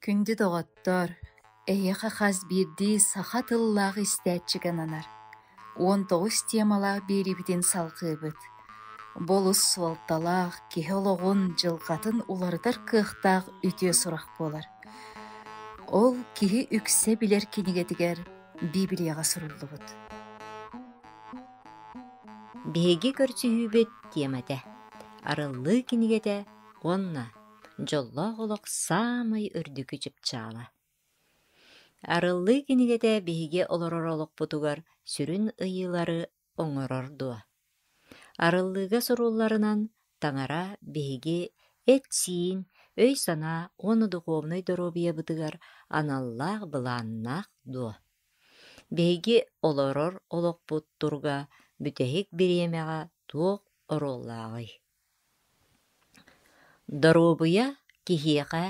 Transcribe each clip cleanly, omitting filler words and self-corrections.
Күнді доғаттар, әйеқа қаз бірді сақа тыллағы істәтчіген анар. 19 темалақ беребіден салқы бұд. Болыс суалталақ, кехологын жылғатын улардар кықтақ үте сұрақ болар. Ол кеге үксе білер кенегетігер Библияға сұрылды бұд. Беги көрсүһүбүт темате. Арыллы кинигете онна жоллоголок самый өрдүкү чыпчаала. Арыллы кинигете беги олороролок бутугар сүрүн ыйылары оңорорду. Арыллыга сурулларынан таңара беги этсиин өй сана оны духовный доробия бытыгар аналлах былааннах ду. Беги олорор олокпут турга бүтэхик бириэмэҕэ туох ороллааҕый. Доробуя киһиэхэ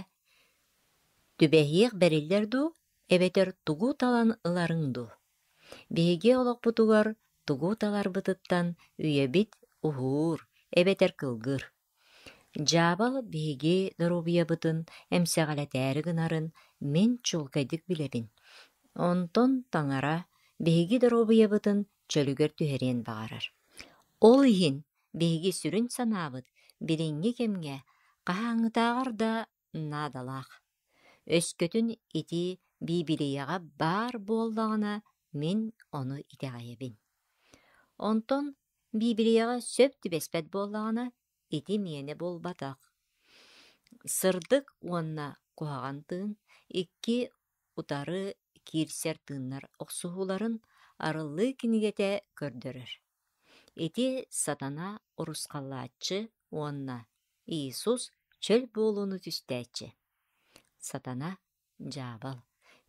түбэһиэх бэриллэр ду, эбэтэр тугу талан ыларың ду. Биһиги олохпутугар тугу таларбытыттан үйэбит ухуур, эбэтэр кылгыр. Жаабал биһиги доробуйабытын эмсэҕэлэтээри гынарын мен чулкайдык билебин. Онтон таңара биһиги доробуйабытын чөлүгөр түһэриэн баҕарар. Ол иһин биһиги сүрүн санаабыт бириҥҥи кемҥэ хаһааҥҥытааҕар да наадалаах. Өскөтүн ити Библияға бар буоллаҕына мин ону итэҕэйэбин. Онтон Библияға сөп түбэспэт буоллаҕына ити миэни буолбатах. Сырдык уонна куһаҕан тыын икки утары киирсэр тыыннар охсуһууларын арыллыы кинигете көрдөрөр. Ити сатана урускаллааччы уонна Иисус чөл буолууну түстээччи. Сатана жаабал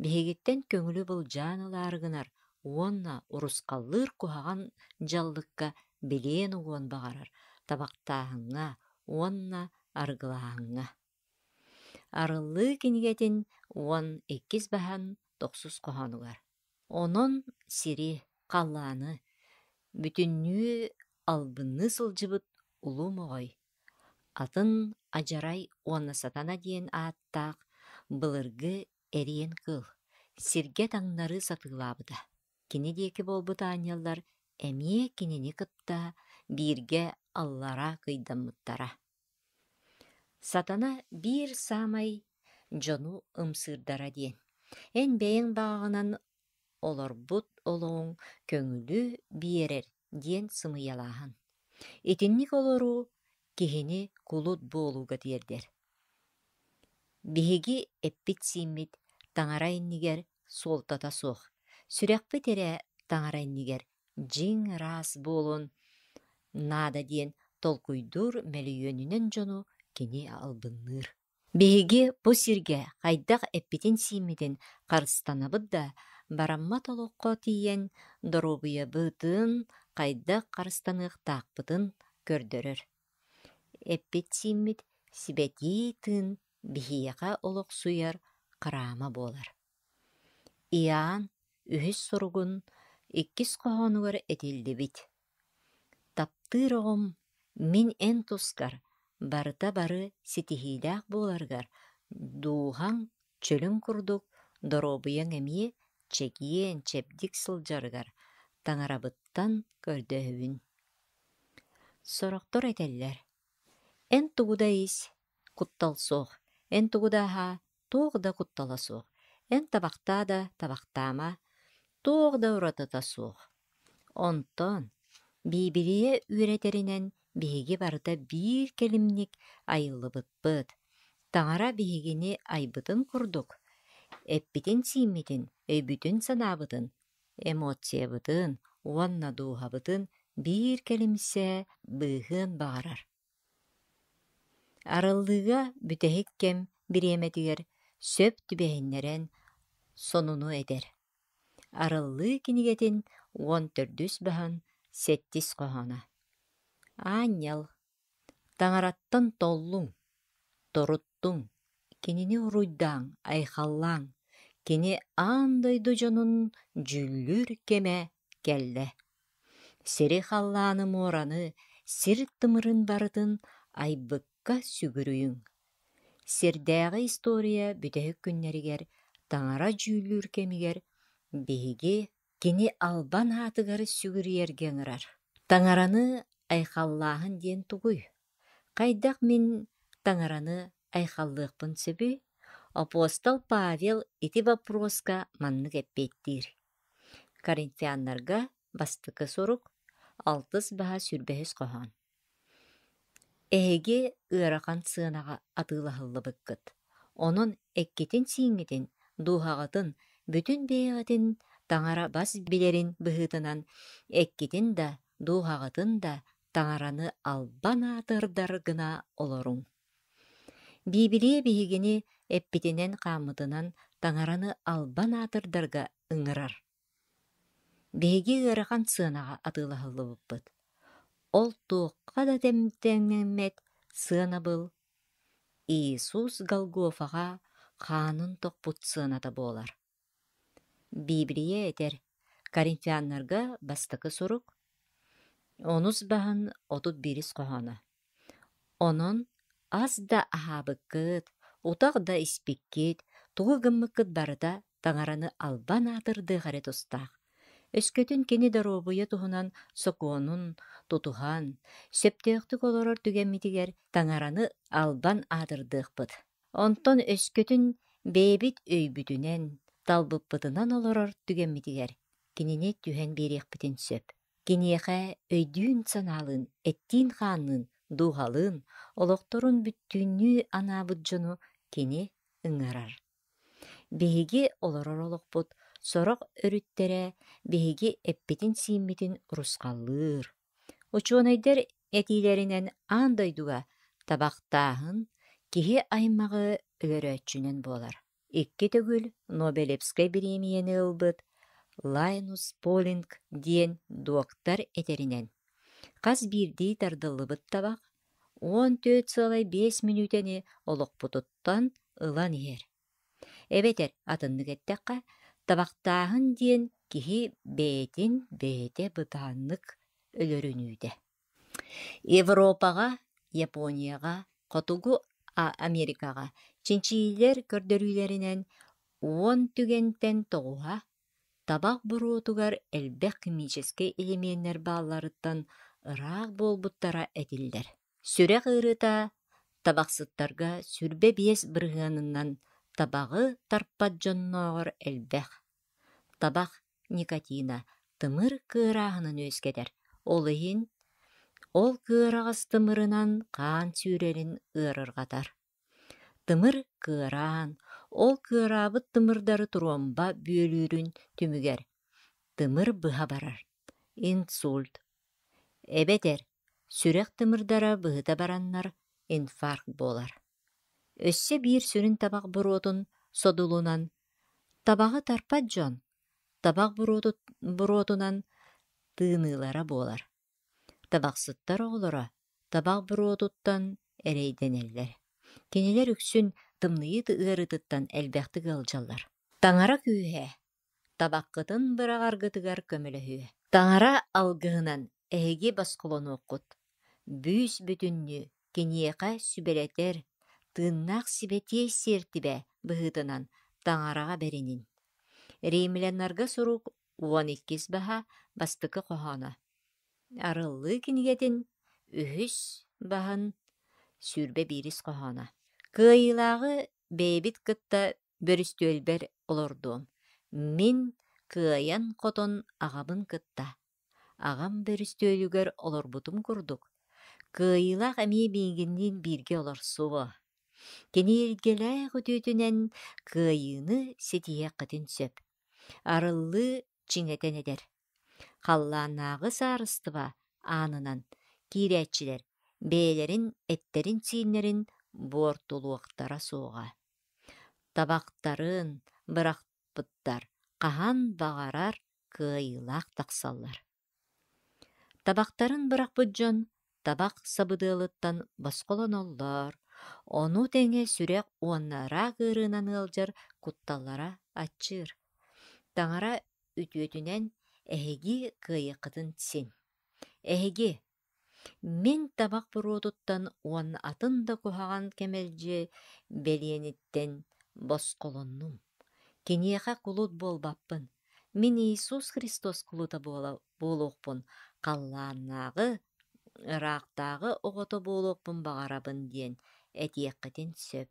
биһигиттен көҥүлү былдьаан ылаарыгынар уонна урускаллыыр куһаҕан дьаллыкка билиэн угуон баҕарар, табактааһыҥҥа уонна арыгылааһыҥҥа. Арыллыы кинигетин уон иккис баһан тохсус коһонугар. Онон сири, халлааны, бүтүннүү албынны сылдьыбыт улуу моҕой. Атын ажарай уонна сатана диэн ааттаах былыргы эриэн кыл, сиргэ таҥнары сатыылаабыта. Кини диэки болбут аанньаллар эмиэ кинини кытта бииргэ аллара кыйдаммыттара. Сатана биир саамай дьону ымсыырдара диэн. Эн бэйэҥ баҕаҕынан олорбут олоҕуҥ көҥүлү биэрэр диэн сымыйалааһын. Итинник олору киһини кулут буолууга тиэрдэр. Биһиги эппит сииммит таҥара иннигэр суолтата суох. Сүрэхпит эрэ таҥара иннигэр дьиҥ раас буолуон наада диэн толкуйдуур мэлийүөнүнэн дьону кини албынныыр. Биһиги бу сиргэ хайдах эппитин сииммитин харыстанабыт да барамма толокко тиийэн доробуйабытын хайдах харыстаныахтаахпытын көрдөрөр. Эппит сииммит сибэтии тыын биһиэхэ олохсуйар хараама буолар. Иаан үһүс суругун иккис коһонугар этилдибит. Таптыыр оҕом мин эн тускар барыта бары ситиһиилээх буоларгар дууһаҥ чөлүн курдук доробуйаҥ эмиэ чэгиэн чэпдик сылдьарыгар таҥарабыттан көрдөһүбүн. Сорохтор этэллэр. Эн тугуда ис кутталсуох, эн тугудааһа туох да кутталасуох, эн табахтаа да табахтаама туох да урататасуох. Онтон Библия үөрэтеринэн биһиги барыта биир келимник айыллыбытпыт. Таҥара биһигини айбытын курдук. Эппитин сииммитин өйбүтүн санаабытын, эмоциябытын, уонна дууһабытын биир келимсэ быыһыан баҕарар. Арыллыга бүтэһик кэм бириэмэтигэр сөп түбэһиннэрэн сонуну эдэр. Арыллыы кинигетин уон төрдүс баһан сэттис коһона. Аанньал, таҥараттан толлуҥ, торуттуҥ, кинини уруйдааҥ, айхаллааҥ, кини аандойду дьонун дьүллүр кэмэ кэллэ. Сири халлааны муораны сир тымырын барытын айбыкка сүгүрүйүҥ. Сирдәғы история бүтэһик күннәригер таңара жүүлүр кемигер биһиги кини албан атыгар сүгүрүерге ыңырар. Таңараны айхаллааһын диэн тугуй. Кайдах мин таңараны айхаллыахпын сөбү, апостол Павел ити вопроска маннык эппеттир. Коринфианнарга бастыкы сорук 6 баһа сүрбэһис коһон. Эһиги ыарахан сыанага атыылаһыллыбыккыт. Онон эккитин сииҥҥитин, дуухаҕатын, бүтүн бэйэҕитин таңара бас билэрин быһыытынан эккитин да, дуухаҕатын да таңараны албан аатырдар гына олоруҥ. Биибилие биһигини эппитинэн хааммытынан таңараны албан аатырдарга ыҥырар. Биһиги ыарахан сыанага атыылаһыллыбыппыт. Ол туохха да темтеңнэммэт сыана был. Иисус Голгофаға хаанын тохпут сыаната буолар. Библия этер Коринфианнарга бастакы сорук 10 баһын 31 коһона. Онон аз да аһаабыккыт, утах да испиккит, тугу гыммыккыт барыта таңараны албан аатырдыахаре тустаах. Өскөтүн кини дарообуя туһунан сокуонун, тутухан, сөптөөхтүк олорор түгэммитигер таңараны албан аатырдыахпыт. Онтон өскөтүн бэйбит өйбүтүнэн, талбыппытынан олорор түгэммитигер кинини түһэн биэриэхпитин сөп. Киниэхэ өйдүүн санаалын, эттиин хаанын, дуухалын, олохторун бүттүүнүү анаабыт дьону кини ыҥарар. Биһиги олорор олохпут, сорох өрүттерэ биһиги эппитин сииммитин урускаллыыр. Учуонайдер этиилэринэн аан дойдуга табахтааһын киһи аймагы өлөрөөччүнэн буолар. Икки төгүл Нобелевскай премияны ылбыт Лайнус Полинг диэн дуоктар этеринэн. Хас биирдии тардыллыбыт табах 14,5 минутени олохпутуттан ылан иһэр. Эбетер атыннык эттэххэ табахтааһын диэн киһи бээтин бээтэ бытааннык өлөрүнүүтэ. Европаға, Японияға, хотугу Америкаға чинчиилер көрдөрүүлэринэн 10 түгентен тоҕуһа табах буруотугар элбэх химический элементнер баалларыттан ыраах буолбуттара этиллер. Сүрэх ырыта табахсыттарга сүрбэ биэс бырыһыанынан табагы тарпат дьонноогор элбэх. Табах никотина тымыр кыырааһынын өскетер. Ол иһин ол кыырағас тымырынан хаан сүүрэрин ыарырҕатар. Тымыр кыараан, ол кыараабыт тымырдары туруомба бүөлүүрүн түмүгэр. Тымыр быһа барар. Инсульт. Эбетер, сүрэх тымырдара быһыта бараннар инфаркт болар. Өссө биир сүрүн табак буруотун содулунан табагы тарпат дьон, табак буруотунан тыынылара болар. Табаксыттар оҕолоро табак буруотуттан эрэйденеллер. Кинилер үксүн тымнıyı ыарытыттан элбэхти кылдьаллар. Таңара күүһэ, табаккытын быраҕаргытыгар көмөлөһүө. Таңара алгыһынан эһиги басколонуоккут. Бүүс бүтүннү киниэхэ сүбэлэтер тыыннаах сибэтиэ сиэртибэ быһыытынан таңарага беринин. Римляннарга сурук 12 баһа бастыкы коһоно. Арыллыы кинигетин үһүс баһын сүрбэ биирис коһоно. Кыайылаагы бэйбит кытта бөрүстүөлбэр олордуом. Мин кыайан хотон аҕабын кытта. Аҕам бөрүстүөлүгөр олорбутум курдук. Кыайылаах эмиэ биигинниин биирге олорсуо. Кини илгелээх үтүүтүнэн кыайыыны ситиэххытин сөп. Арыллыы чиҥэтэн эдэр. Халлаанааҕы саарыстыба аанынан киирээччилэр бээлэрин эттерин сииннэрин буортулуохтара суоҕа. Табактарын бырахпыттар хаһан бағарар кыайылаах тахсаллар. Табактарын бырахпыт дьон табак сабыдыалыттан басколоноллор, ону тэҥэ сүрэх уоннараах ырыынан ыалдьар кутталлара аччыыр. Таңара үтүөтүнэн эһиги кыайыаххытын син. Эһиги Мен табак буруотуттан уон атын да кухаган кемелже белиениттен босқолоннум. Кениэхэ кулут болбаппын. Мен Иисус Христос кулута болуокпун. Қаллааннаагы, ыраактаагы оҕото болуокпун баҕарабын диэн этиэххитин сөп.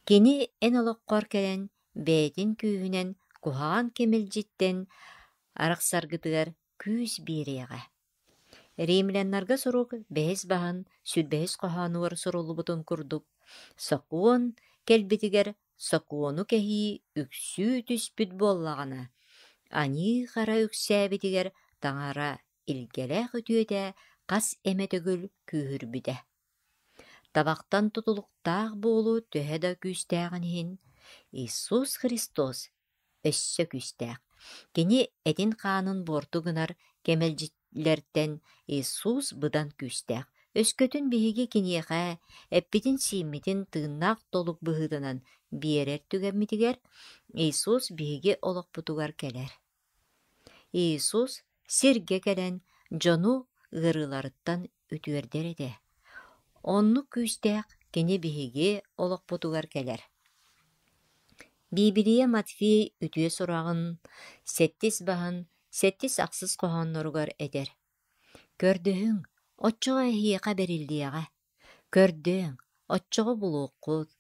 Кини эн олоққор кэлэн бээтин күүһүнэн кухаан кемилжиттен арахсаргытыгар күүс биэриэҕэ. Римляннарга сурук бэһис баһан сүрбэһис кохоонугар сурулубутун курдук. Сокуон келбитигэр сокуону кэһии үксүү түспүт буоллаҕана. Anii хара үксээбитигэр таҥара илгэлээх үтүөтэ хас эмэтөгүл күүһүрбүтэ. Табахтан тутулуктаах буолу төһө да күүстээҕин иһин. Иисус Христос өссө күүстээх. Кини этин хаанын борту гынар кемэлжитлэртэн Иисус быдан күүстээх. Өскөтүн биһиги киниэхэ эппитин сииммитин тыыннаах толук быһыытынан биэрэр түгэммитигэр Иисус биһиги олохпутугар келэр. Иисус сиргэ кэлэн дьону ыарыыларыттан үтүөрдэр этэ. Онну күүстээх кини биһиги олохпутугар келэр. Библия Матфей үтүө сураагын сэттис баһан сэттис ахсыс кохонноругар этэр. Көрдөһүң, оччоҕо эһиэхэ бериллиэҕэ. Көрдөөҥ, оччоҕо булууккут.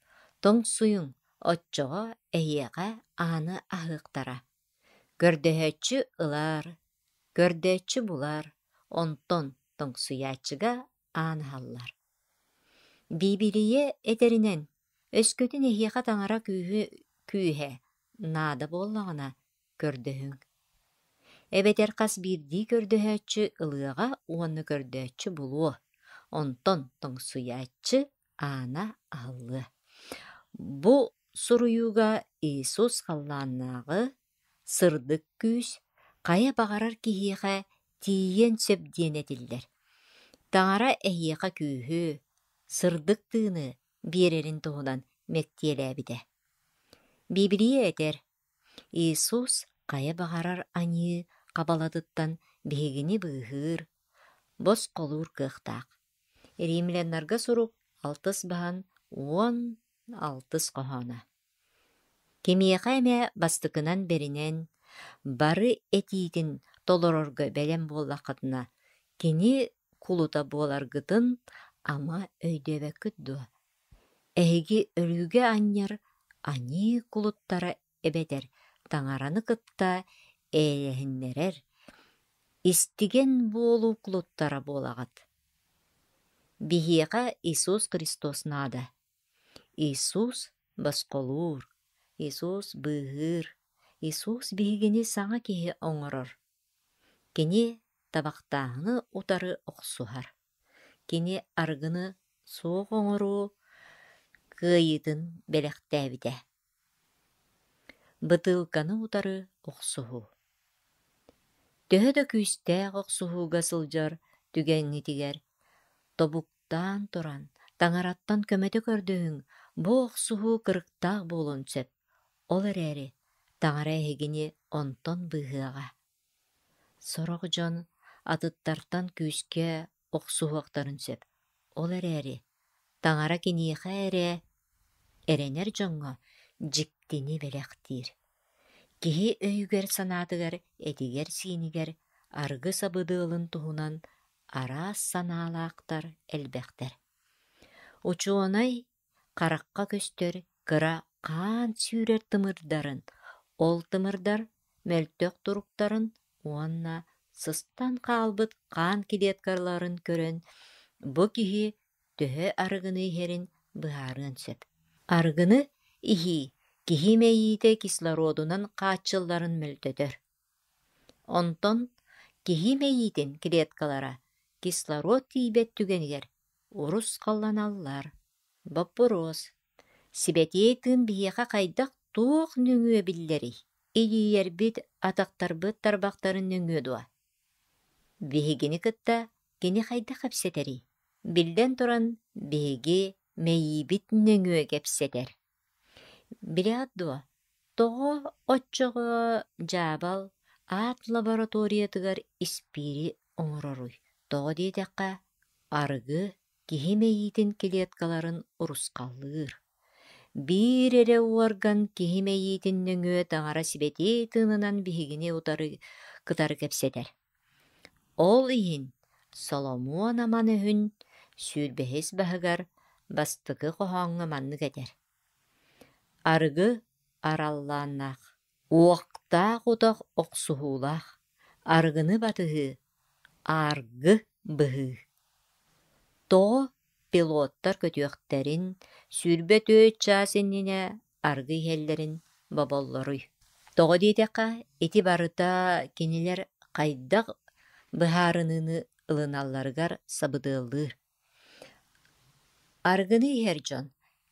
Тоҥсуйуҥ, оччоҕо эһиэхэ ааны аһыахтара. Көрдөһөччү ылар, көрдөөччү булар, онтон тоҥсуяаччыга аанаһаллар. Библия этеринэн өскөтүн эһиэхэ таҥара күүһэ наада буоллаҕына көрдөһүҥ. Эбэтэр хас биирдии көрдөһөччү ылыаҕа уонну көрдөөччү булуо, онтон тоҥсуяаччы аана аһыллыа. Бу суруйууга Иисус халлааннааҕы сырдык күүс хайа баҕарар киһиэхэ тиийэн сөп диэн этиллэр. Таҥара эһиэхэ күүһү, сырдык тыыны биэрэрин туһунан мэктиэлээбитэ. Библия этэр, Иисус хайа баҕарар аньыы кабаладыттан биһигини быыһыыр, бос колуур кыахтаах. Римляннарга сурук алтыс баһан уон алтыс кохоона. Кимиэхэ эмэ бастыкынан беринэн бары этиитин толорорго бэлэн буоллаххытына кини кулута буоларгытын ама өйдөбөккүт дуо. Эһиги өрүүгэ аньяр anii кулуттара эбэтэр таҥараны кытта ээлэһиннэрэр, истиген буолуу кулуттара буолагат. Биһиэхэ Иисус Христос наада. Иисус басколуур, Иисус быыһыыр, Иисус биһигини саҥа киһи оҥорор. Кини табахтааһыны утары охсуһар. Кини аргыны суох оҥоруу кыайыытын бэлэхтээбитэ. Бытыылканы утары охсуһу. Төһө да күүстээх охсуһууга сылдьар түгэҥҥитигэр тобуктаан туран, таҥараттан көмөтө көрдөһүҥ, бу охсуһуу кырыктаах буолун сөп. Ол эрээри таҥара эһигини онтон быыһыаҕа. Сорох дьон атыттартан күүскэ охсуһуахтарын сөп. Ол эрээри таҥара киниэхэ эрэнэр дьоҥҥо дьиктини бэлэхтиир. Киһи өйүгэр санаатыгар этигэр сиинигэр аргы сабыдыылын туһунан араас санаалаахтар элбэхтэр. Учуонай харахха көстөр кыра хаан сүүрэр тымырдарын, ол тымырдар мөлтөх туруктарын уонна сыстан хаалбыт хаан килиэткарларын көрөн бу киһи төһө арыгыны иһэрин быһаарыан сөп. Аргыны иһии киһи мэйиитэ кислородунан хааччылларын мөлтөтөр. Онтон киһи мэйиитин клеткалара кислород тиибэт түгэнигэр урус халланаллар. Боппороос. Сибэтиэй тыын биһиэхэ хайдах туох нүҥүө биллэри. Илиийэрбит атахтарбыт тарбахтарын нүҥүө дуа. Биһигини кытта кини хайдах эпсэтери. Биллэн туран биһиги мэйиибит нүҥүө кэпсэтэр. Билэат дуа. Тоҕо оччоҕо дьаабал аат лабораториятыгар испири оҥороруй. Тоҕо диэтэххэ Аргы кихимейитин келеткаларын урускаллыр. Bir эре уарган кихимейитин нөңө таңара сибети тынынан бихигини утары кытары кепседер. Ол иһин Соломон аманы хүн сүүрбэһис баһыгар бастыгы коһооҥҥа маннык этэр. Аргы араллааннаах, уоктаах утах оксуһуулаах, аргыны батыһыы, аргы быһыы. Тоҕо пилоттар көтүөхтэрин, сүүрбэ төөт чаас иннинэ аргы иһэллэрин боболлоруй. Тоҕо диэтэххэ, ити барыта кинилэр хайдах быһаарыныны ылыналларыгар сабыдыаллыыр. Аргыны иһэр дьон,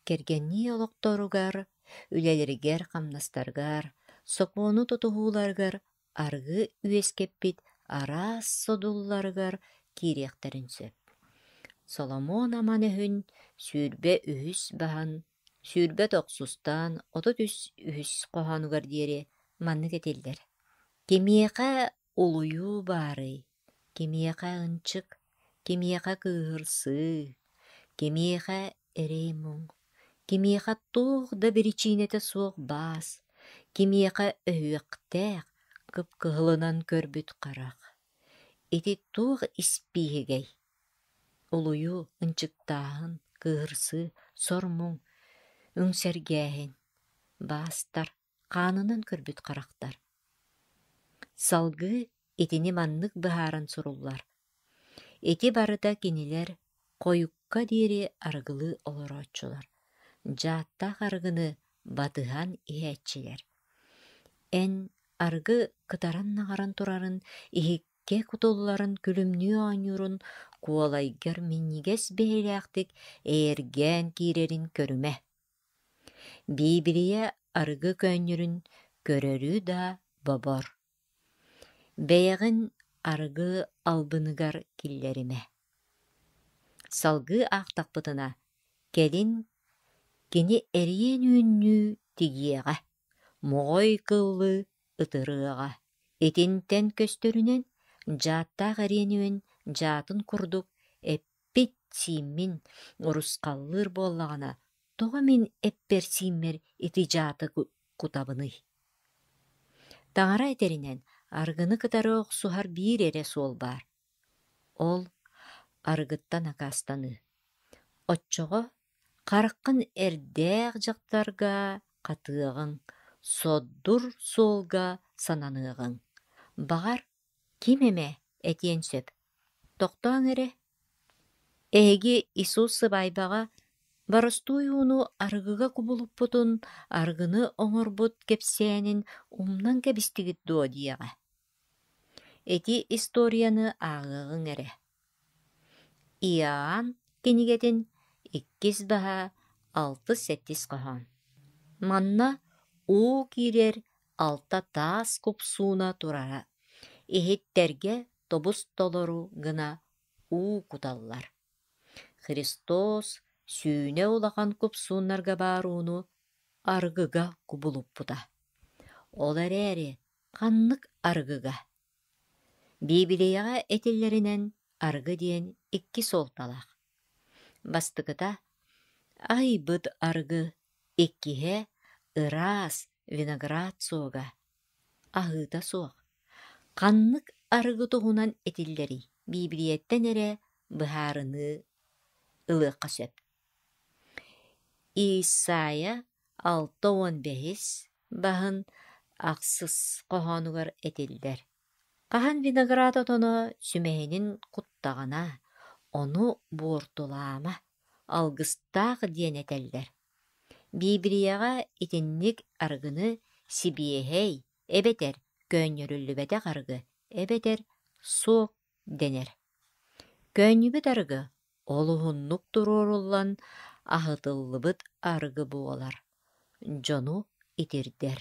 кэргэннии олохторугар, үлэлэригэр хамнастаргар, сокуону тутуһууларгар аргы үөскеппит араас содулларыгар киириэхтэрин сөп. Соломон аманы хүн сүүрбэ үһүс баһан, сүүрбэ тохсустан отут үс үһүс коһонугар диэри маннык этиллэр. Кимиэхэ улуйуу баарый, кимиэхэ ынчык, кимиэхэ кыыһырсыы, кимиэхэ эрэймуҥ, кимиэхэ туох да биричиинэтэ суох баас, кимиэхэ өһүөхтээх, кыпкыһылынан көрбүт харах. Ити туох испиһигэй, улуйуу, ынчыктааһын, кыыһырсыы, сормуҥ, үҥсэргээһин, баастар, хаанынан көрбүт харахтар. Салгы итини маннык быһааран суруллар. Ити барыта кинилэр койукка диэри аргылыы олорооччулар. Жааттаах аргыны батыһан иһээччилэр. Эн аргы кытаран наҕаран турарын иһикке кутулларын күлүмнүө оонньуурун куолайгар миннигес бэһилээхтик эйэргээн киирэрин көрүмэ. Биибирийэ аргы көөннүрүн көрөрүү да бобор. Бэйэҕин аргы албыныгар киллэримэ. Салгы аахтахпытына келин кини эриэн үүннүү тигиэҕэ, моҕой кыллы ытырыаҕа. Итинтэн көстөрүнэн жааттаах эриэниүэн жаатын курдук эппит сииммин урускаллыыр буоллаҕына тоҕо мин эппэр сииммэр ити жааты кутабыный. Таҥара этеринэн аргыны кытары охсуһар биир эре суол баар. Ол аргыттан акаастаны. Оччоҕо хараххын эрдээх дьахтарга хатыаҕыҥ, соддур суолга сананыаҕыҥ. Баҕар ким эмэ этиэн сөп? Тохтооҥ эрэ. Эһиги Исус сыбайбаҕа барыстуу уunu аргыга кубулуппутун аргыны оҥорбут кэпсээнин умнан кэбистигит дуо диэҕэ. Эти историяны ааҕыаҕыҥ эрэ. Иоанн кинигэтин 2-6 коһоон. Манна уу киирэр 6 таас купсууна турара. Иһиттерге тобус толору гына уу куталлар. Христос сүүнэ улахан купсууннарга баарууну аргыга кубулуппута. Ол эрээри ханнык аргыга. Библияга этиллеринен аргы диэн 2 солталах. Бастыкыта айбыт аргы иккиһэ ыраас виноград суога. Аһыыта суох. Ханнык аргы туһунан этиллери Библиеттен эрэ быһаарыны ылыакка сөп. Исайя 6:15 баһын ахсыс коһоонугар этиллер. Хаһан виноград отоно сүмэһинин куттаҕана, ону буортулаама, алгыстаах диэн этэллэр. Библияга итинник аргыны сибиэһэй, эбэтэр көөннөрүллүбэтэх аргы, эбэтэр суок денер. Көөннүбүт аргы олуһуннук туруоруллан аһытыллыбыт аргы буолар. Дьону итирдэр.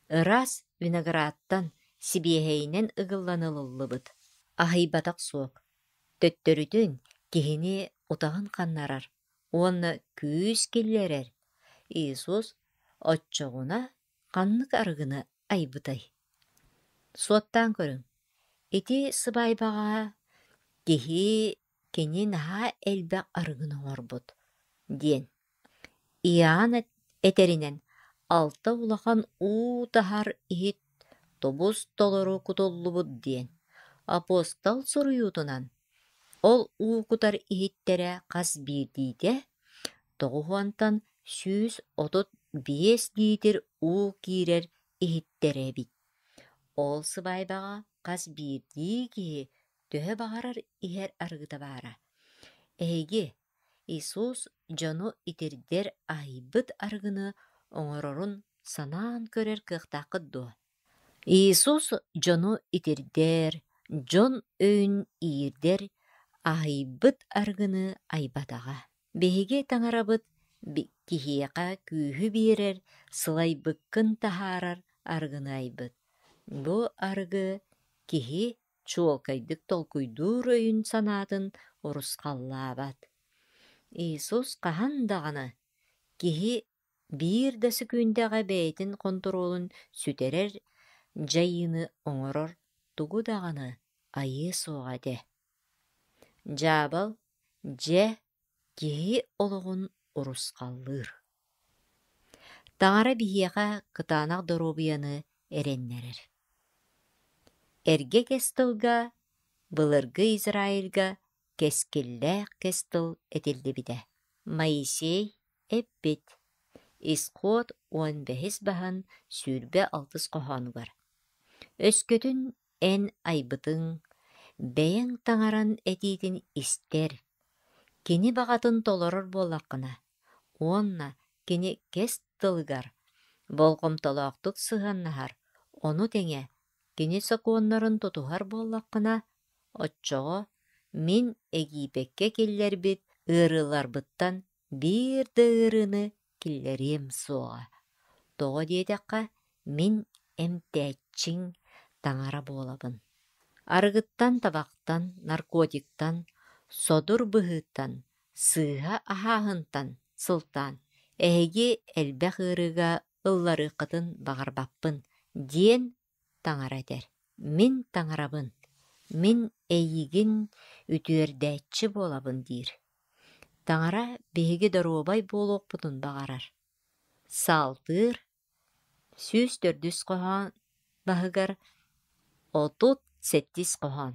Ыраас виноградтан сибиэһэйинэн ыгылланылыллыбыт. Аһыйбатах суок. Төттөрүтүн киһини утаҕын ханнарар, уонна күүс киллэрэр. Иисус оччоҕуна ханнык аргыны айбытай. Суоттаан көрүң. Ити сыбайбаҕа киһи кені наһа элбэх арыгын оҥорбут, диэн. Иаан этеринен алта улахан уу тахар иһит тобус толору кутуллубут диэн. Апостол суруйуутунан, ол уукутар иһиттерэ хас биирдиитэ, тоҕуһуантан сүүс отут биэс диитир уу киирэр иһиттерэбит. Ол сыбайбаҕа хас биирдии киһи төһө баҕарар иһэр арыгыта баара. Эһиги, Иисус дьону итирдэр аайбыт арыгыны оҥорорун санаан көрөр кыахтааххыт дуо. Иисус дьону итирдэр, дьон өйүн иирдэр аайбыт арыгыны айбатаҕа. Биһиги таҥарабыт киһиэхэ күүһү биэрэр сылайбыккын таһаарар арыгыны айбыт. Бу арыгы киһи чуолкайдык толкуйдуур өйүн санаатын урускаллаабат. Иисус хаһан даҕаны киһи биир да сүкүүндэҕэ бэйэтин контуруолун сүтэрэр дьайыыны оҥорор тугу даҕаны айыы суоҕа этэ. Дьаабал дьэ киһи олоҕун урускаллыыр. Таҥара биһиэхэ кытаанах доруобуйаны эрэннэрэр. Эргэ кэс тылга, былыргы Израильга кэскиллээх кэс тыл этиллибитэ. Моисей эппит. Исход 15 баһан сүүрбэ 6 коһоонугар. Өскөтүн эн айбытыҥ, бэйэҥ таҥаран этиитин истэр, кини баҕатын толорор буоллаххына, уонна кини кэс тылыгар болҕомтолоохтук сыһаннаһар, ону тэҥэ кини сокуоннорун тутуһар буоллаххына, оччоҕо мин Египетке киллэрбит ыарыыларбыттан биир да ыарыыны киллэриэм суоҕа. Тоҕо диэтэххэ мин эмтээччиҥ таҥара буолабын. Арыгыттан табахтан, наркотиктан, содур быһыыттан, сыыһа аһааһынтан сылтаан, эһиги элбэх ыарыыга ылларыаххытын баҕарбаппын диэн таҥара этэр. Мин таҥарабын, мин эйигин үтүөрдээччи буолабын диир. Таҥара биһиги доруобай буолуохпутун баҕарар. Саалтыыр, сүүс 4 коһоон баһыгар 38 коһоон.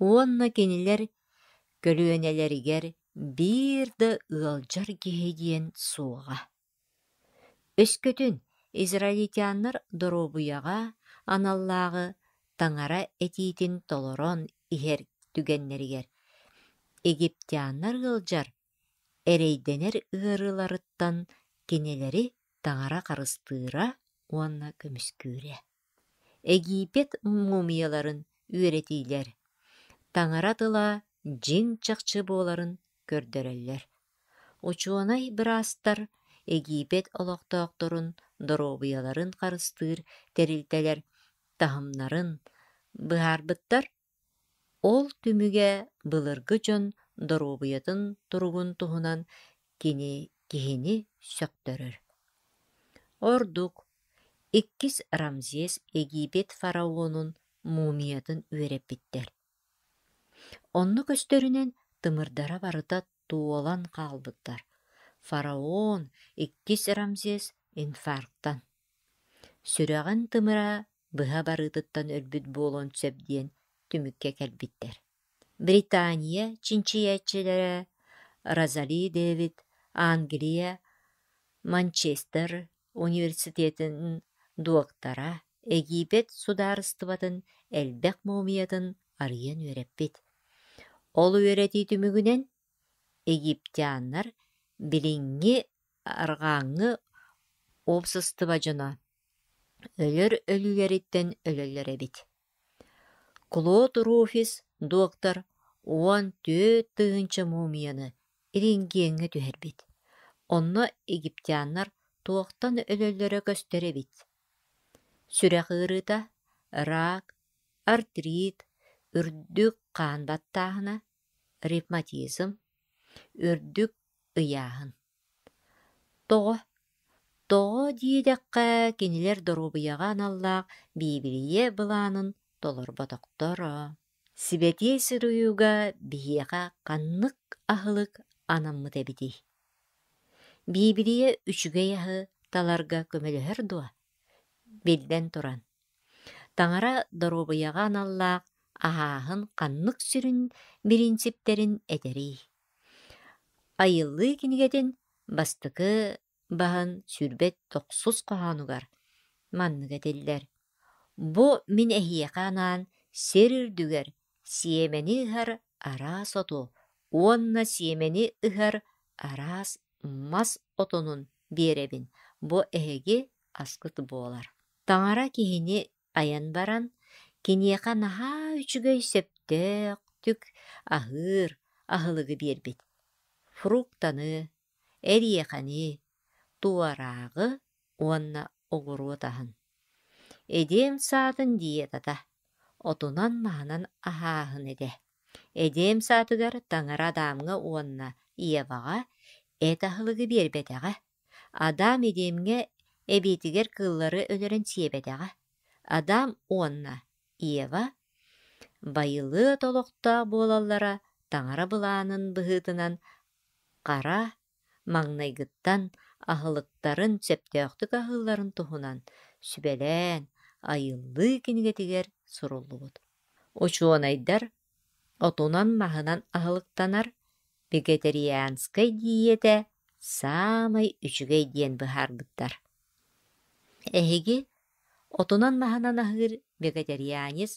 Уонна кинилэр көлүөнэлэригэр биир да ыалдьар киһи диэн суоҕа. Өскөтүн израильтяннар доруобуйаҕа аналлааҕы таҥара этиитин толорон иһэр түгэннэригэр египтяннар ыалдьар эрэйдэнэр ыарыыларыттан кинилэри таҥара харыстыыра уонна көмүскүүрэ. Египет мумияларын үөретиилэр, таҥара тыла дьиҥ чахчы буоларын көрдөрөллөр. Учуонай быраастар Египет олохтоохторун доруобуйаларын харыстыыр тэрилтэлэр таһымнарын быһаарбыттар, ол түмүгэ былыргы дьон доруобуйатын туругун туһунан киһини сөктөрөр. Ордук, иккис Рамзес Египет фараонун мумиятын үөрэппиттэр. Онну көстөрүнэн тымырдара барыта туолан хаалбыттар. Фараон иккис Рамзес инфаркттан. Сүрэҕин тымыра быһа барыытыттан өлбүт буолуон сөп диэн түмүкке кэлбиттэр. Британия чинчияччилэрэ Розали Дэвид Англия Манчестер университетин дуоктара Египет судаарыстыбатын элбэх мумиятын арыйан үөрэппит. Ол үөретии түмүгүнэн египтяннар билиҥҥи арҕааҥҥы уопсыстыба дьоно өлөр өлүлэриттэн өлөллөр эбит. Клод Руфис доктор уон түөт тыынча мумияны ириңгиэҥҥэ түһэрбит. Онно египтяннар туохтан өлөллөрө көстөрөбит. Сүрэх ыырыыта, рак, артрит, үрдүк хаанбаттааһына, ревматизм, үрдүк ыйааһын. Тоҕо диэдэххэ кинилэр доруобуйаҕа аналлаах Библие былаанын толорботохторо. Сибетие сыруюга бияға қаннық ахылык анаммыт эбити. Бибирие үчүгэй аһы таларга көмөлөһөр дуа. Билден туран. Таңара доробуяга аналлаак аһааһын қаннық сүрүн принциптерин этери. Айыллы кинигетин бастыкы баһын сүрбет токсус коһонугар манныгетиллер. Бу мин эһиэханаан серирдүгер сиемени ыһар араас оту, уонна сиемени ыһар араас мас отунун биэребин. Бу эһиги аскыт буолар. Таңара киһини аян баран, киниэха наһаа үчүгэй сөптөөх түк аһыыр аһылыгы биэрбит. Фруктаны, эриэхани, туараагы уонна оҕуруотаһын. Эдем саатын диетата, отунан маһынан аһааһын эдэ. Эдем саатыгар таңара адамга уонна иеваға этаһылыгы биэрбэтэҕэ. Адам эдемге эбиитигер кыыллары өлөрөн сиэбэтэҕэ. Адам уонна иева байылы толохтоох буолаллара таңара былаанын быһыытынан қара маҥнайгыттан аһылыктарын сөптөөхтүк аһыылларын туһунан сүбэлээн айыллыы кинигетигер суруллубут. Учуонайдар отунан маһынан аһылыктанар вегетарианскай диете самай үчүгэй диэн быһаарбыттар. Эһиги отунан маһынан аһыыр вегетарианец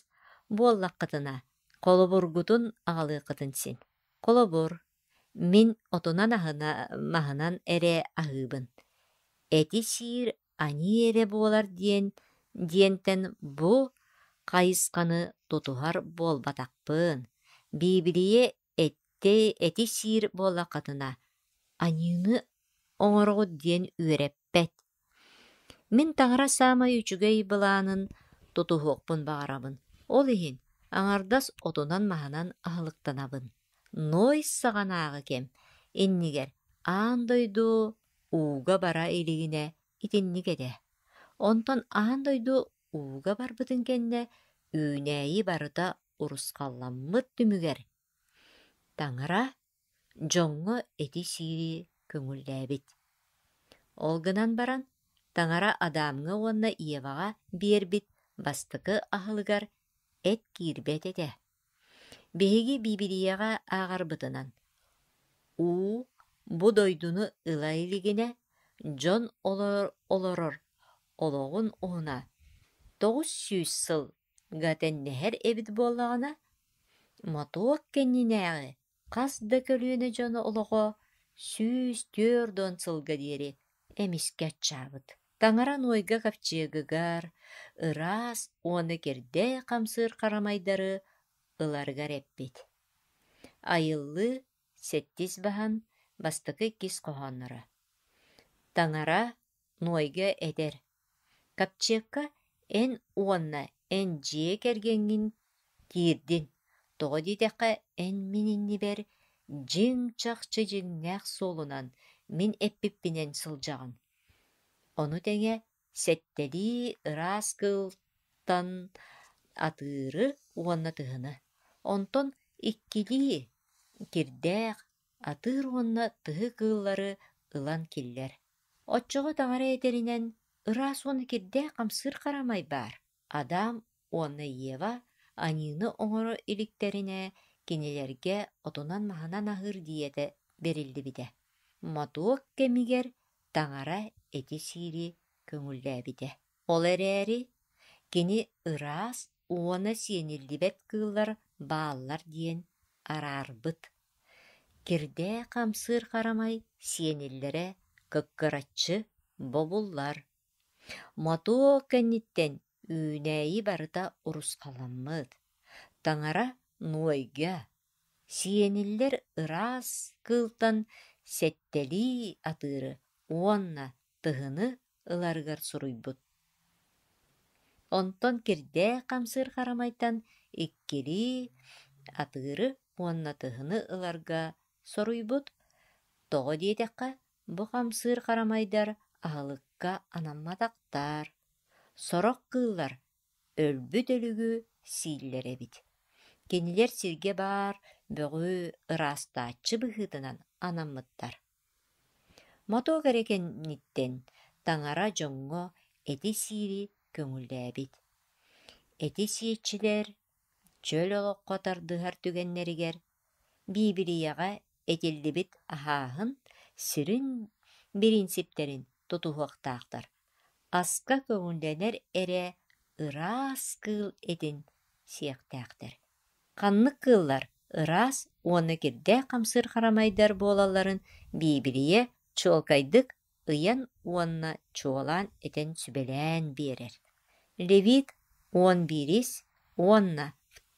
буоллаххытына колобургутун аҕалыаххытын син. Колобур, мин отунан маһынан эрэ аһыыбын. Эти сиир ани эре буолар диентен бу кайысканы тутуһар буолбатахпыын. Биибирие эти сиир буоллаххытына аньыыны оҥороҕут диэн үөрэппэт. Мин таҥара саамай үчүгэй былаанын тутуһуохпун баҕарабын. Ол иһин аҥардас отунан маһынан аһылыктанабын. Ной саҕанааҕы кем, иннигэр аан дойду ууга бара илигине итинник этэ. Онтон аан дойду ууга барбытын кэннэ үүнээйи барыта урускалламмыт түмүгэр. Таҥара дьоҥҥо эти сиири көҥүллээбит. Ол гынан баран таҥара адамҥа уонна иеваҕа биэрбит бастыкы аһылыгар эт киирбэт этэ. Биһиги биибириэҕэ ааҕарбытынан. У бу дойдуну ыла илигине дьон олорор олоҕун уһуна 900 сыл гатеннэһэр эбит буоллаҕына мотуок кэннинээҕи хас да көлүөнэ дьону олоҕо 104 сылга диэри эмискэ аччаабыт. Таҥара нуойга капчыагыгар, ыраас уону кирдэ хамсыыр харамайдары ыларыгар эппит. Айыллы сеттис баһан бастыкы кис коһоннора. Таҥара нуойга эдер. Капчыакка эн уонна эн дьиэ кэргэҥҥин тиирдин. Тоҕо диэтэххэ эн мининнибэр дьиҥ чыжыҥҥаах суолунан мин эппиппинэн сылдьаҕын. Ону тэҥэ сэттэлии ыраас кыалтан атыыры уонна тыһыны. Онтон иккилии кирдээх атыыр уонна тыһы кыыллары ылан киллэр. Оччоҕо таҥара этеринэн ыраас уонна кирдээх хамсыыр харамай баар. Адам уонна Ева аньыыны оҥоро иликтерине кинилэргэ отунан маһынан аһыыр диэтэ бериллибитэ. Мотуок кэмигэр таҥара эти сиири көҥүллээбитэ. Ол эрээри кини ыраас уона сиэниллибэт кыыллар бааллар диэн араарбыт. Кирдээ хамсыыр харамай сиэниллэрэ кыккыраччы бобуллар. Мотуок кэнниттэн үүнээйи барыта урускаламмыт. Таҥара нуойга сиэниллэр ыраас кыылтан сэттэлии атыыры уонна тыһыны ыларыгар суруйбут. Онтон кирдээ хамсыыр харамайтан иккилии атыыры уонна тыһыны ыларга соруйбут. Тоҕо диэтэххэ бу хамсыыр харамайдар аһылыкка анамматахтар. Сорох кыыллар өлбүт өлүгү сииллэр эбит. Кенилер сирге бар бөгү ырастааччы быһыытынан анаммыттар. Мото керекенниттен таңара жоңҥо эти сири көҥүллээбит. Эти сиэтчилэр чөл олоққотардыһар түгеннеригер биибирийэҕэ этиллибит аһааһын сирин биринсиптерин тутуһуохтаахтар. Аска көҥүллэнэр эрэ ыраас кыыл этин сиэхтээхтэр. Ханнык кыыллар ыраас уонна кирдээх хамсыыр харамайдар буолалларын биибирийэ чуолкайдык ыйан уонна чуолаан этэн сүбэлээн биэрэр. Левит уон бирис уонна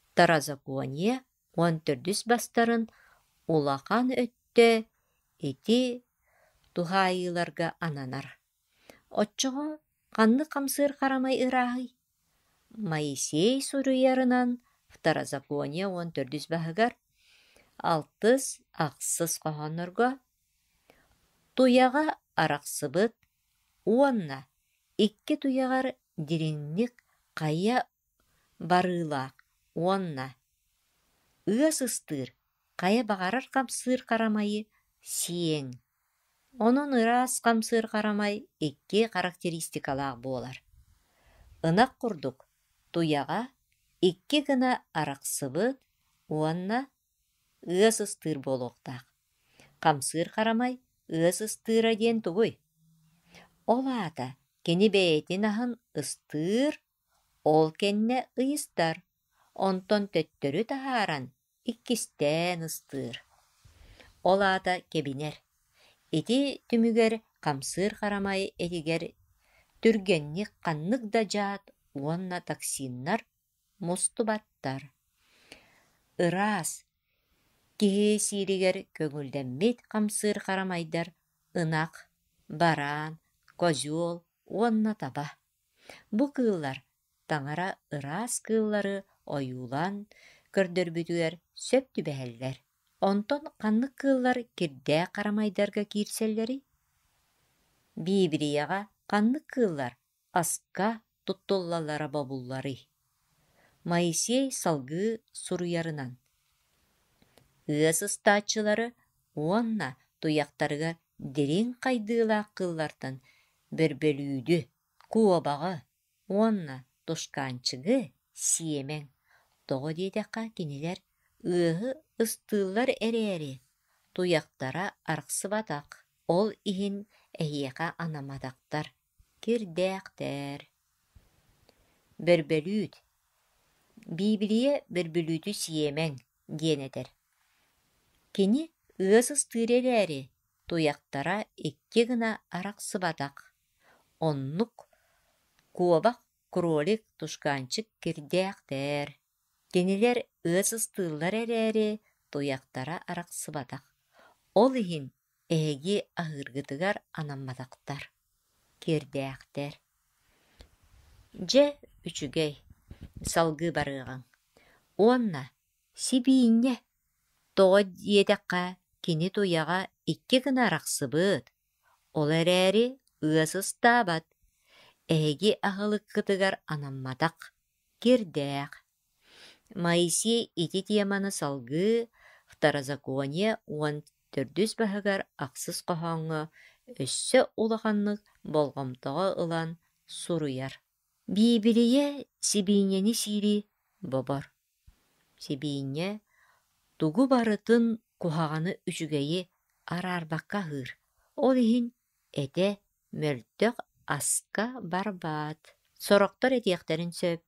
Второзаконие уон төрдүс бастарын улахан өттө ити тухаайыларга ананар. Оччоҕо ханнык хамсыыр харамай ырааһый. Моисей суруйарынан Второзаконие уон төрдүс баһыгар алтыс ахсыс хоһоннорго туяҕа арахсыбыт уонна икки туяҕар диринник хайа барыылаах уонна ыас ыстыыр хайа баҕарар хамсыыр харамайы сиэҥ. Онон ыраас хамсыыр харамай икки характеристикалаах буолар. Ынак курдук туяҕа икки гына арахсыбыт уонна ыас ыстыыр буолуохтаах. Хамсыыр харамай ыас ыстыыра диэн тугуй. Ол аата кини бэйэтин аһын ыстыыр, ол кэннэ ыйыстар, онтон төттөрү таһааран иккистээн ыстыыр. Ол аата кэбинэр. Ити түмүгэр хамсыыр харамай этигэр түргэнник ханнык да дьаат уонна токсиннар мустубаттар. Ыраас киһи сииригэр көҥүллэммит хамсыыр харамайдар ынак, бараан, козюол уонна таба. Бу кыыллар таҥара ыраас кыыллары ойуулан көрдөрбүтүгэр сөп түбэһэллэр. Онтон ханнык кыыллар кирдээх харамайдарга киирсэллэри. Биибирийэҕэ ханнык кыыллар аска туттуллаллара бобуллары. Моисей салгыы суруйарынан. Ыас ыстааччылары уонна туяқтарыгар дирин хайдыылаах кыыллартан бөрбөлүүдү, куобаҕы, уонна тушкаанчыгы сиэмэҥ. Тоҕо диэтэххэ кинилэр ыаһы ыстыыллар эрээри туяқтара арахсыбатах. Ол иһин эһиэхэ анаматахтар, кирдээхтээр. Бөрбөлүүт. Биибирийэ бөрбөлүүтү сиэмэҥ диэнэтэр. Кини ыас ыстыыр эрээри туяқтара икки гына арахсыбатах. Оннук куобах кролик тушкаанчык кирдээхтээр. Кинилэр ыас ыстыыллар эрээри туяқтара арахсыбатах. Ол иһин эһиги аһыыргытыгар анамматахтар, кирдээхтээр. Дьэ үчүгэй салгыы барыаҕаҥ. Уонна сибиинньэ тоҕо диэтэххэ кини туяҕа икки гына арахсыбыт. Ол эрээри ыас ыстаабат. Эһиги аһылыккытыгар анамматах, кирдээх. Моисей ити тиэманы салгыы Второзаконие уон төрдүс баһыгар ахсыс хоһооҥҥо өссө улаханнык болгомтоҕо ылан суруйар. Биибирийэ сибиинньэни сиири бобор. Сибиинньэ тугу барытын куһаҕаны үчүгэйи араарбакка ыһыыр. Ол иһин этэ мөлтөх аска барбаат. Сорохтор этиэхтэрин сөп.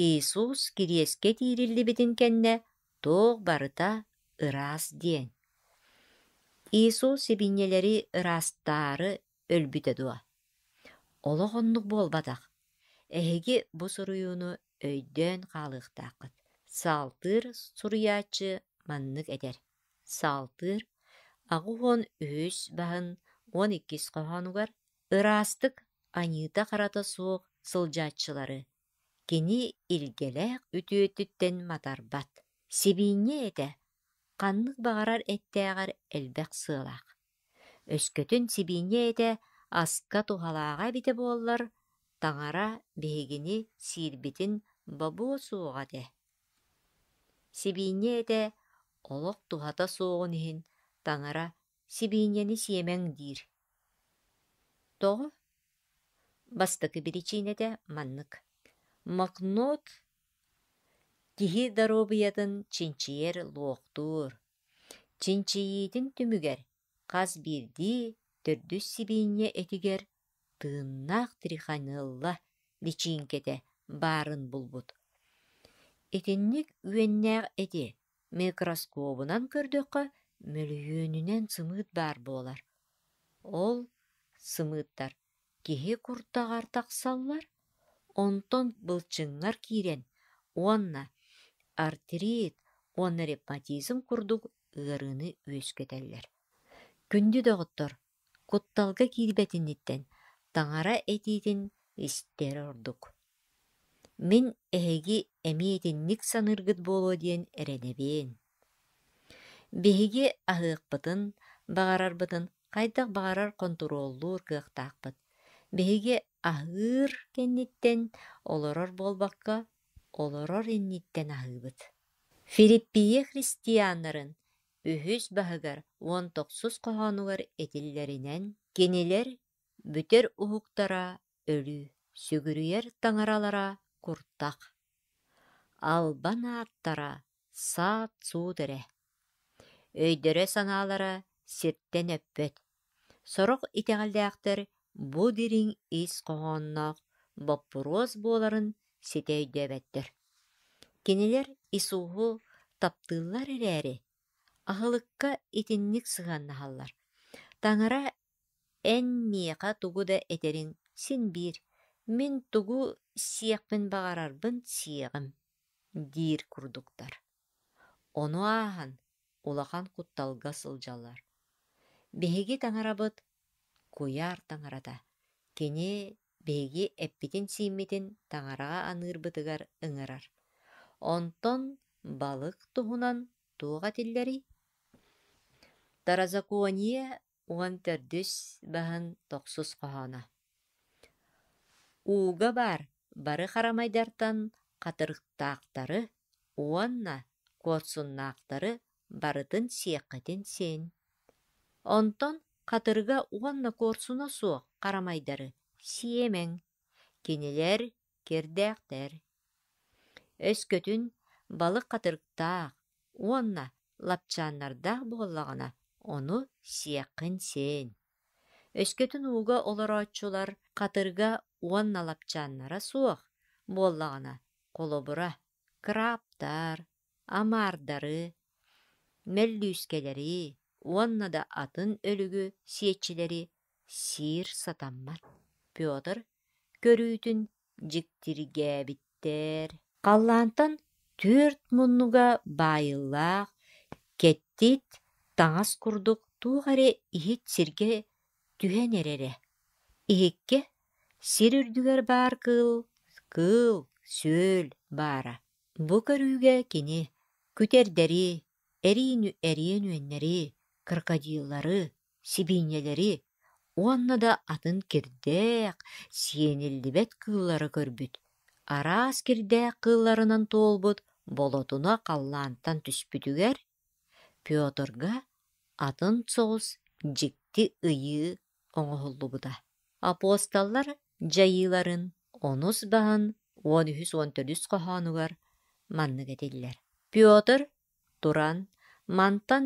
Иисус кириэскэ тиириллибитин кэннэ туох барыта ыраас диэн. Иисус сибиинньэлэри ыраастаары өлбүтэ дуо. Олоҕоннук буолбатах. Эһиги бу суруйууну өйдөөн хаалыахтааххыт. Саалтыыр суруйааччы маннык этэр. Саалтыыр агуон үһүс баһын 12 хоһонугар ыраастык аньыыта харата суох сылдьааччылары. Кини илгэлээх үтүөттүттэн матарбат. Сибиинньэ этэ ханнык баҕарар эттээҕэр элбэх сыалаах. Өскөтүн сибиинньэ этэ аска тухалааҕа бите буоллар, таҥара биһигини сиирбитин бабуо суоҕа дэ. Сибине де олох тухата соғын иһин таңара сибинени сиемең дир. Тоғы бастыкы біричине де маннык. Макнот киһи даробыятын чинчиер луохтуур. Чинчиитин түмүгер қаз бирди төрдүс сибине этигер тыыннаах триханылла личиинкете баарын булбут. Этинник үеннээх эти микроскопунан көрдөккө мөлүйүүнүнэн сымыыт баар буолар. Ол сымыыттар киһи куртаҕар тахсаллар, онтон былчыҥҥар киирэн, уонна артрит, уонна ревматизм курдук ыарыыны үөскөтэллэр. Күндү доҕоттор кутталга киирбэтинниттэн таҥара этиитин истэр ордук. Мин эһиги эмиэтинник саныргыт буолуо диэн эрэнэбиэн. Биһиги аһыахпытын, баҕарарбытын хайдах баҕарар контроллуур кыахтаахпыт. Биһиги аһыыр кэнниттэн олорор буолбакка, олорор инниттэн аһыыбыт. Филиппийэ христианнарын үһүс баһыгар уон тохсус коһоонугар этиллэринэн кинилэр бүтэр уһуктара өлүү, сүгүрүйэр таҥаралара куртах. Албан ааттара саат суут эрэ. Өйдөрө санаалара сирттэн өппөт. Сорох итэҕэллээхтэр бу дириҥ ис коһоонноох боппуруос буоларын ситэйдөөбэттэр. Кинилэр исууһу таптыыллар эрээри, аһылыкка итинник сыһыаннаһаллар. Таҥара эн миэхэ тугу да этериҥ син биир, мин тугу сиэхпин баҕарарбын сиэҕим диир курдуктар. Ону ааһан улахан кутталга сылдьаллар. Биһиги таҥарабыт куяар таҥарата. Кини биһиги эппитин сииммитин таҥарага аныырбытыгар ыҥырар. Онтон балык туһунан туох этиллэри. Таразакуоние уон төрдүс баһын тохсус коһоона. Ууга баар бары харамайдартан хатырыктаахтары, уонна куотсуннаахтары барытын сиэххэтин сиэн. Онтон хатырга уонна куорсуна суох харамайдары сиэмэҥ, кинилэр кирдээхтэр. Өскөтүн балык хатырыктаах, уонна лапчааннардаах буоллаҕына ону сиэххин сиэн. Өскөтүн ууга олорооччулар хатырга уонна лапчааннара суох буоллаҕына холобура крабтар, амаардары, мэллүүскэлэри, уонна да атын өлүгү сиэччилэри сиир сатаммат. Пётр көрүүтүн дьиктиргээбиттэр. Халлаантан 4 муннуга баайыллаах кэттит таҥас курдук туухари иһит сиргэ түһэн эрере. Иһикке сир үрдүгэр баар кыыл, сүөл баара. Бу көрүүгэ кини күтэрдэри, эриин үөннэри, крокодиллары, сибиинньэлэри, уонна да атын кирдээх, сиэниллибэт кыыллары көрбүт. Араас кирдээх кыылларынан туолбут болотуна халлаантан түспүтүгэр Пётрга атын соҕус дьикти ыйыы оҥоһуллубута. Апостоллар дьайыыларын онус баһын уон үһүс уон төрүс коһоонугар маннык этиллэр. Пётр туран мантан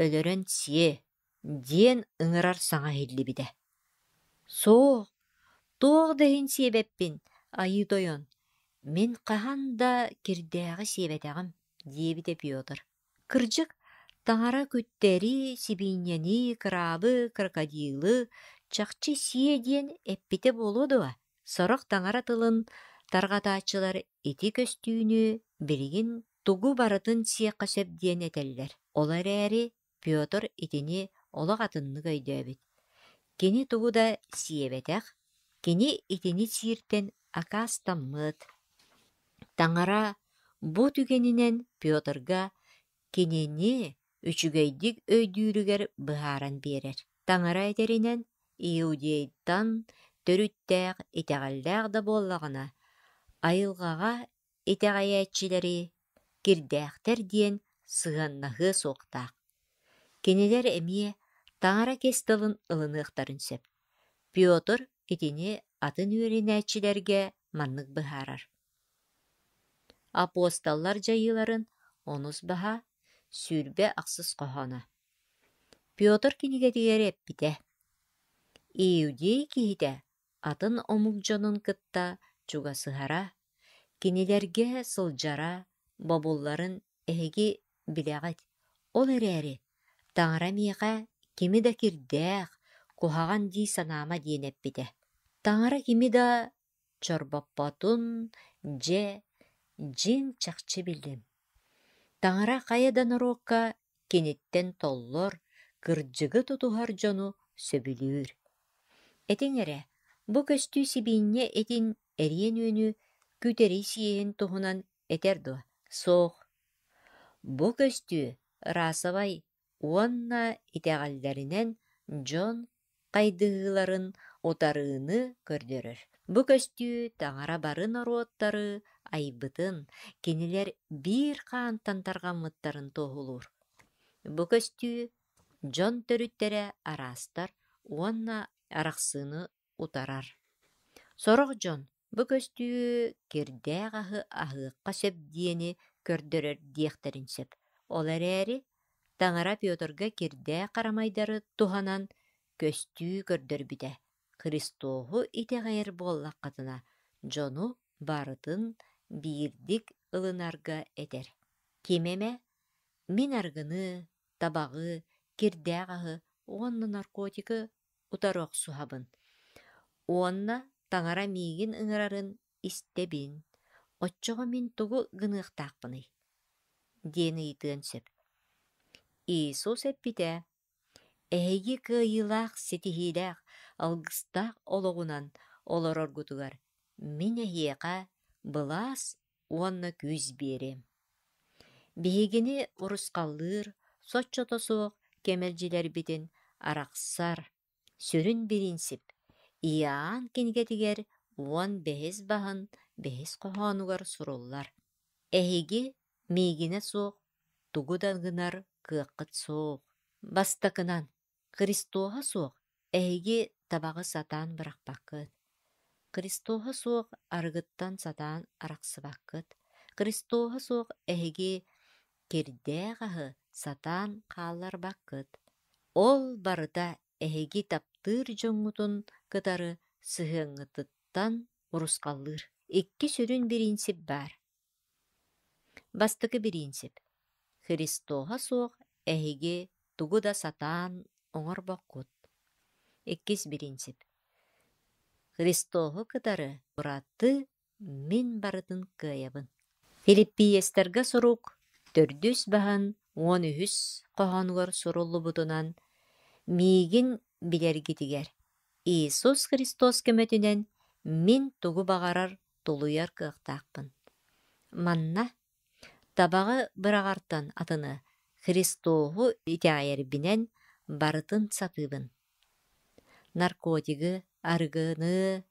өлөрөн сие диэн ыҥырар саҥа хиллибитэ. Суох, туох дэһин сиэбэппин, айыы тойон, мин хаһан да кирдээҕи сиэбэтэҕим диэбитэ Пётр. Кырдьык таҥара күттээри, сибиинньэни, крабы, крокодилы, чахчы сие диэн эппите буолуо дуо. Сорох таҥара тылын тарҕатааччылар ити көстүүнү билигин тугу барытын сиэххэ сөп диэн этэллэр. Ол эрээри Пётр итини олох атыннык өйдөөбүт. Кини тугу да сиэбэтэх, кини итини сииртэн акаастаммыт. Таҥара бу түгэнинэн Пётрга кинини үчүгэйдик өйдүүрүгэр быһааран биэрэр. Таҥара этеринэн Иудейттан төрүттээх итэҕэллээх да буоллаҕына айылҕаҕа итэҕэйээччилэри кирдээхтер диэн сыганнаһыы суохтаах. Кинилэр эмиэ таҥара кестылын ылыныахтарын сөп. Пётр итини атын үөринээччилэргэ маннык быһаарар. Апостоллар жайыларын онус баһа сүүрбэ ахсыс коһоно. Пётр кинигэ тигэр эппитэ. Иудей киһитэ атын омугдьонун кытта чугасыһара, кинилэргэ сылдьара, бобулларын эһиги билэҕит. Ол эрээри, таҥара миэхэ кими да кирдээх, куһаҕан дии санаама диэн эппитэ. Таҥара кими да чорбоппотун дьэ дьиҥ чахчы биллим. Таҥара хайадан оруокка киниттэн толлор, кырдьыгы тутуһар дьону сөбүлүүр. Этиң эрэ, бу көстүү сибиинньэ этин эриэн үөнү күтери сиэһин туһунан этэр дуо. Суох. Бу көстүү Расавай уонна итэҕэллэринэн дьон хайдыһыыларын утарыыны көрдөрөр. Бу көстүү таҥара барын оруоттары айбытын, кинилэр биир хаантан тарҕаммыттарын туоһулуур. Бу көстүү дьон төрүттэрэ араастар, уонна арахсыыны утарар. Сорох дьон, бу көстүү кирдээх аһыакка сөп диэни көрдөрөр диэхтэрин сөп. Ол эрээри, таҥара Пётрга кирдээх харамайдары туһанан көстүү көрдөрбүтэ. Христоһу итэҕэйэр буоллаххытына дьону барытын биирдик ылынарга этэр. Кимэмэ, мин аргыны, табаҕы, кирдээх аһы, уонна наркотикы утаруох суһабын. Уонна таҥара миигин ыҥырарын истэбин, оччоҕо мин тугу гыныахтаахпыный диэн ыйытыан сөп. Иисус эппитэ, эһиги кыайыылаах ситиһиилээх, алгыстаах ологунан олороргутугар мин эһиэхэ былаас уонна күүс биэрэм. Биһигини урускаллыыр, соччото суох кэмэлдьилэрбитин арахсар, сүрүн биринсип, иаан кинигэтигэр уон бэһис баһын бэһис коһоонугар суруллар. Эһиги миигине суох тугу да гынар кыаххыт суох. Бастакынан Христоһа суох эһиги табаҕы сатаан бырахпаккыт. Христоһа суох арыгыттан сатаан арахсыбаккыт. Христоһа суох эһиги кирдээх аһы сатаан хаалларбаккыт. Ол барыта эһиги таптыыр дьоҥҥутун кытары сыһыаҥҥытыттан урускаллыыр. Икки сүрүн биринсип баар. Бастыкы биринсип. Христоһа суох эһиги тугу да сатаан оҥорбоккут. Иккис биринсип. Христоһу кытары ураты мин барытын кыайабын. Филиппиестерге сурук төрдүс баһан уон үһүс коһонугар суруллубутунан миигин билэргитигэр Иисус Христос көмөтүнэн мин тугу бағарар тулуяр кыахтаахпын. Манна табаҕы бырағартан атыны Христоһу итэҕэйэрбинэн барытын сатыыбын. Наркотигы, арыгыны,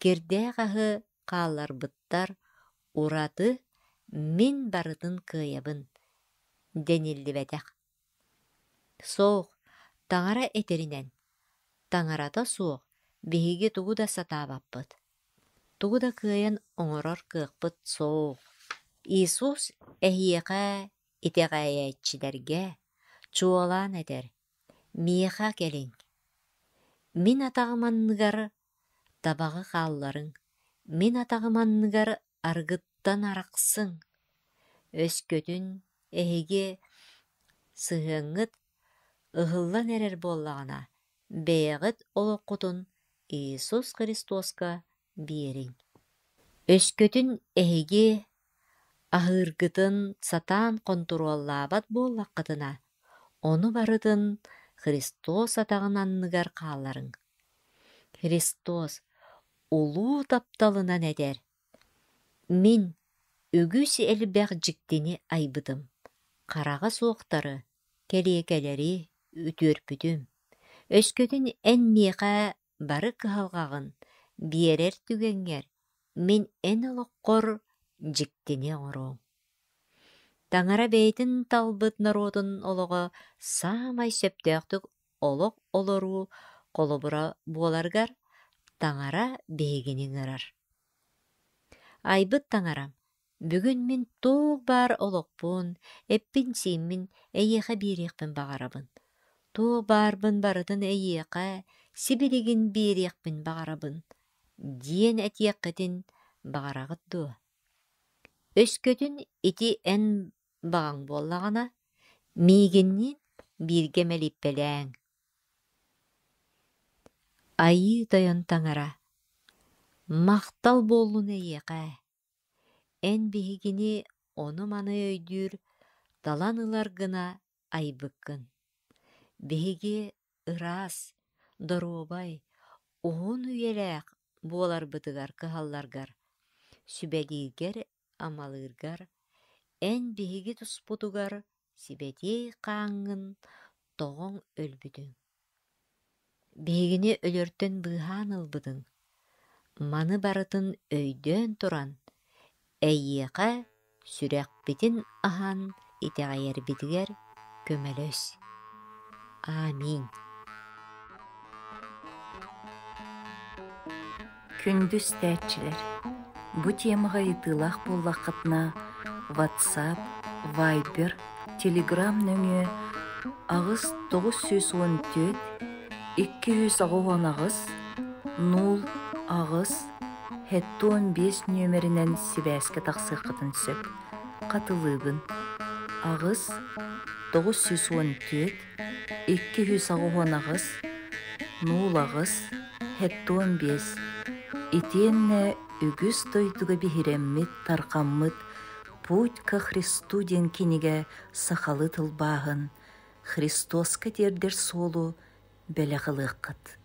кирдээх аһы хаалларбыттар ураты мин барытын кыайабын дениллибэтэх. Соох, таҥара этеринэн, таҥарата суох биһиги тугу да сатаабаппыт. Тугу да кыайан оҥорор кыахпыт соох. Иисус эһиэхэ итэҕэйэччилэргэ чуолаан этэр, миэхэ кэлиҥ. Мин атаҕыманныгар табаҕы хаалларыҥ, мин атаҕыманныгар аргыттан арахсыҥ. Өскөтүн эһиги сыһыаҥҥыт ыһыллан эрэр буоллаҕына бэйэҕит олоххутун Иисус Христоска биэриҥ. Өскөтүн эһиги аһыыргытын сатаан контуруоллаабат буоллаххытына ону барытын Христос атаҕынанныгар хаалларыҥ. Христос улуу тапталынан этэр, мин үгүс элбэх дьиктини айбытым. Хараҕа суохтары, кэлиэкэлэри үтүөрпүтүм. Өскөтүн эн миэхэ бары кыһалҕаҕын биэрэр түгэҥҥэр мин эн олоххор дьиктини оҥороом. Таңара бейтін талбыт народын олығы самай сөптөқтік олық олору қолыбыра боларгар таңара бейгенің ырар. Айбыт таңарам, бүгін мен тоқ бар олықпын, эппін сеймін әйеға берекпін бағарабын. Тоқ барбын барытын әйеға, сибирегін берекпін бағарабын. Диен әтияққытын бағарағыт ду. Өскөтін ити ән бағаң боллағана, мейгеннен бірге мәліппеләң. Айы дайын таңара, мақтал болуын әйеға. Ән бейгені оны маны өйдір, даланылар гына айбыққын. Бейге ырас, доробай, оғын үйеләк болар бұтығар кығалларгар. Сүбәлігер, амалыргар, ән бейге тұспұтығар, сибәдей қаңын тоғын өлбүдің. Бейгені өлөртін бұған ылбыдың. Маны барытын өйден тұран, әйеға сүрәк бітін ахан итеғайыр бітігер көмелөс. Амин. Күндүс тәтчілер. Бұ темаға итылақ боллақытна WhatsApp, Viber, Telegram нөңі ағыз 914 210 ағыз 0 ағыз 715 нөмерінен сибәске тақсы қытын сөп. Қатылығын ағыз 914 210 ағыз 0 ағыз 715 Итенне үгіз тойтуға бихиреммит, тарқаммыт, путь ка Христу ден кенеге сақалы тылбағын, Христоска тердер солу бәліғылық қыт.